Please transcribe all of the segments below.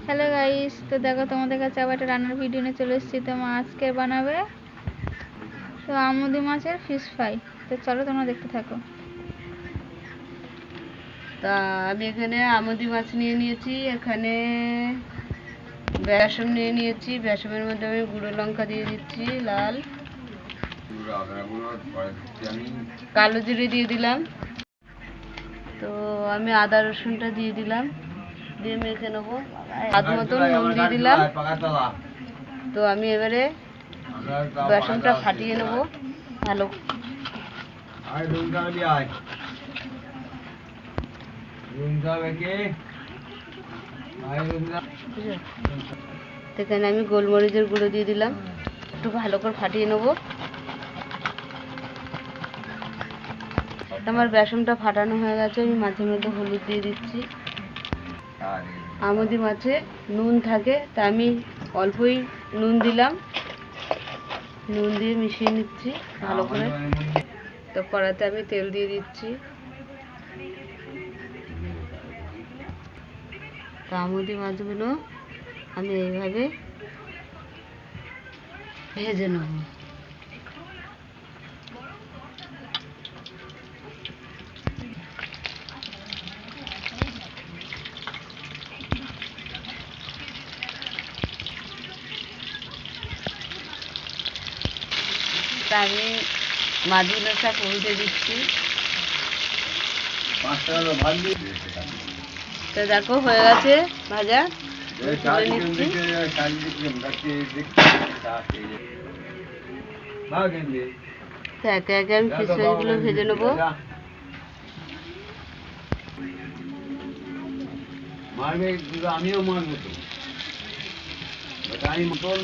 Hello guys, তো দেখো তোমাদের কাছে আবার একটা রান্নার ভিডিও নিয়ে চলে এসেছি। তো মা আজকে বানাবে তো আমুদি মাছের ফিশ ফ্রাই। তো চলো তোমরা দেখতে থাকো। তা আমি এখানে আমুদি মাছ নিয়ে নিয়েছি, এখানে বেসন নিয়ে নিয়েছি। বেসনের মধ্যে আমি গুঁড়ো লঙ্কা দিয়ে দিচ্ছি, লাল কালো জিরে দিয়ে দিলাম। তো আমি আদা রসুনটা দিয়ে দিলাম, দিয়ে মেখে নেবো। স্বাদ মতন নুন দিয়ে দিলাম। তো আমি এবারে বেসনটা ফাটিয়ে নেবো ভালো। এখানে আমি গোলমরিচের গুঁড়ো দিয়ে দিলাম, একটু ভালো করে ফাটিয়ে নেবো। আমার বেসনটা ফাটানো হয়ে গেছে, আমি মাছের মধ্যে হলুদ দিয়ে দিচ্ছি। আমুদি মাছে নুন থাকে, তা আমি অল্পই নুন দিলাম। নুন দিয়ে মিশিয়ে নিচ্ছি ভালো করে। তো কড়াতে আমি তেল দিয়ে দিচ্ছি। তো আমুদি মাছগুলো আমি এইভাবে ভেজে নেব। তা আমি মাছগুলো সব উল্টে দিচ্ছি। তো দেখো হয়ে গেছে ভাজা, তুলে নিচ্ছি। তো একে একে আমি ফিশ ফ্রাইগুলো ভেজে নেবো। আমিও মারবো তো আমি মতন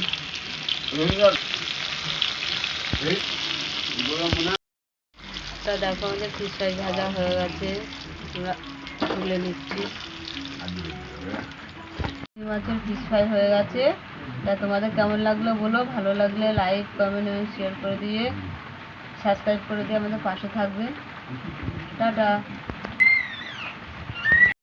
তা দেখো আমাদের ফিশ ফ্রাই ভাজা হয়ে গেছে, আমরা তুলে নিচ্ছি। মাছের ফিশ ফ্রাই হয়ে গেছে। তা তোমাদের কেমন লাগলো বলো, ভালো লাগলে লাইক কমেন্ট এবং শেয়ার করে দিয়ে সাবস্ক্রাইব করে দিয়ে আমাদের পাশে থাকবে। টাটা।